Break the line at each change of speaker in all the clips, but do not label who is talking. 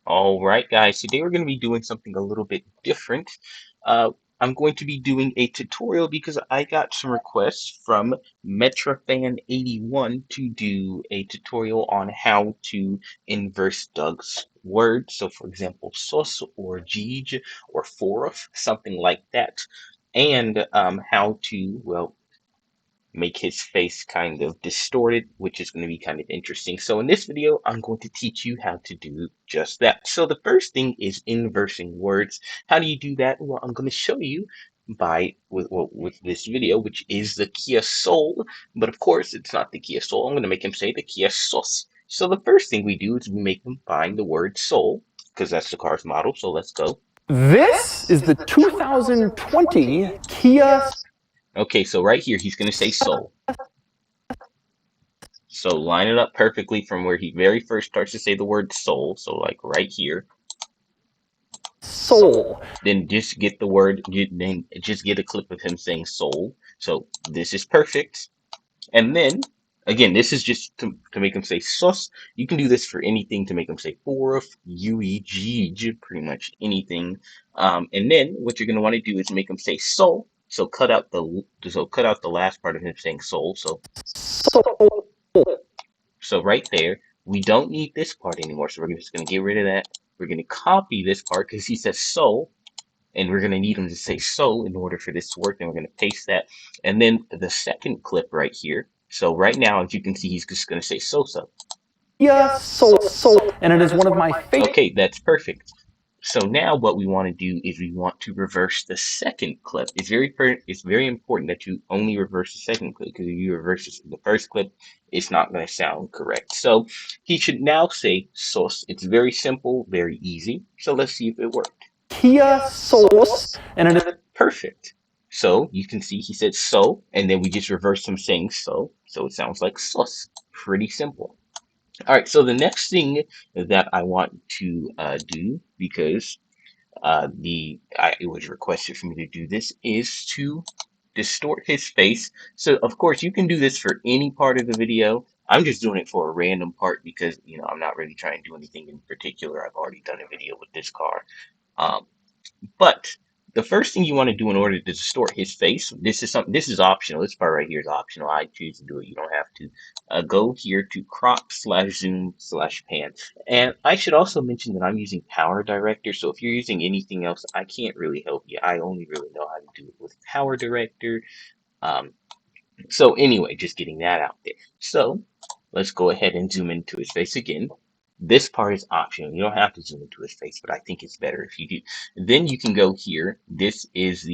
All right, guys, today we're going to be doing something a little bit different. Uh, I'm going to be doing a tutorial because I got some requests from MetraFan81 to do a tutorial on how to inverse Doug's words. So, for example, sos or gij or forof, something like that. And how to, well, make his face kind of distorted, which is going to be kind of interesting. So in this video, I'm going to teach you how to do just that. So the first thing is inversing words. How do you do that? Well, I'm going to show you with this video, which is the Kia Soul, but of course it's not the Kia Soul. I'm going to make him say the Kia Sos. So the first thing we do is we make him find the word soul, because that's the car's model. So let's go.
This is the 2020 Kia.
Okay, so right here, he's going to say soul. So line it up perfectly from where he very first starts to say the word soul. So like right here.
Soul.
Then just get the word, then just get a clip of him saying soul. So this is perfect. And then again, this is just to make him say sus. You can do this for anything to make him say forth, ue, gij, pretty much anything. And then what you're gonna want to do is make him say soul. So cut out the last part of him saying soul.
Soul.
So right there, we don't need this part anymore. So we're just going to get rid of that. We're going to copy this part because he says so, and we're going to need him to say so in order for this to work. And we're going to paste that. And then the second clip right here. So right now, as you can see, he's just going to say so.
Kia Soul. And it is one of my favorite.
Okay, that's perfect. So now what we want to do is we want to reverse the second clip. It's very important that you only reverse the second clip, because if you reverse the first clip, it's not going to sound correct. So he should now say sos. It's very simple, very easy. So let's see if it worked.
Kia Soul. And it is
Perfect. So you can see he said so, and then we just reversed him saying so. So it sounds like sos. Pretty simple. All right, so the next thing that I want to do, because it was requested for me to do this, is to distort his face. So of course you can do this for any part of the video. I'm just doing it for a random part because I'm not really trying to do anything in particular. I've already done a video with this car. Um, but the first thing you want to do in order to distort his face, this is optional. This part right here is optional. I choose to do it. You don't have to. Go here to crop/zoom/pan. And I should also mention that I'm using Power Director. So if you're using anything else, I can't really help you. I only really know how to do it with Power Director. Um, so anyway, just getting that out there. So let's go ahead and zoom into his face again. This part is optional. You don't have to zoom into his face, but I think it's better if you do. Then you can go here. This is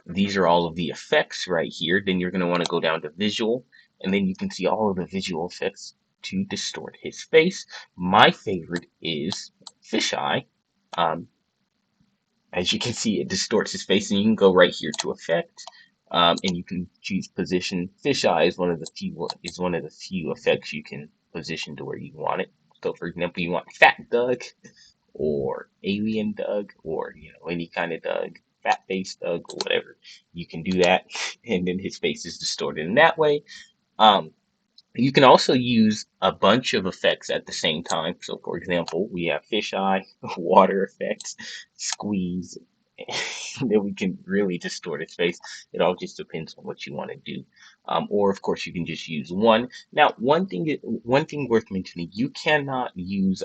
these are all of the effects right here. Then you're going to want to go down to visual, and then you can see all of the visual effects to distort his face. My favorite is fisheye. Um, as you can see, it distorts his face, and you can go right here to effect. And you can choose position. Fisheye is one of the few effects you can position to where you want it. So, for example, you want Fat Doug, or Alien Doug, or any kind of Doug, fat face Doug, or whatever. You can do that, and then his face is distorted in that way. Um, you can also use a bunch of effects at the same time. So, for example, we have fisheye, water effects, squeeze, and then we can really distort its face. It all just depends on what you want to do. Or, of course, you can just use one. Now, one thing worth mentioning: you cannot use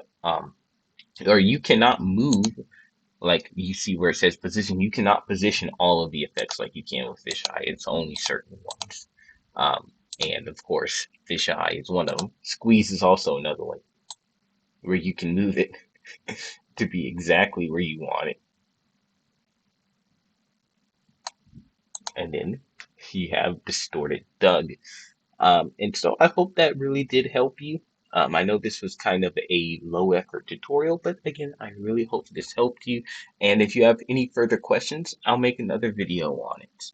or you cannot move. Like you see where it says position, you cannot position all of the effects like you can with fisheye. It's only certain ones. Um, and of course, fisheye is one of them. Squeeze is also another one where you can move it to be exactly where you want it. And then you have distorted Doug. And so I hope that really did help you. I know this was kind of a low effort tutorial, but again, I really hope this helped you. And if you have any further questions, I'll make another video on it.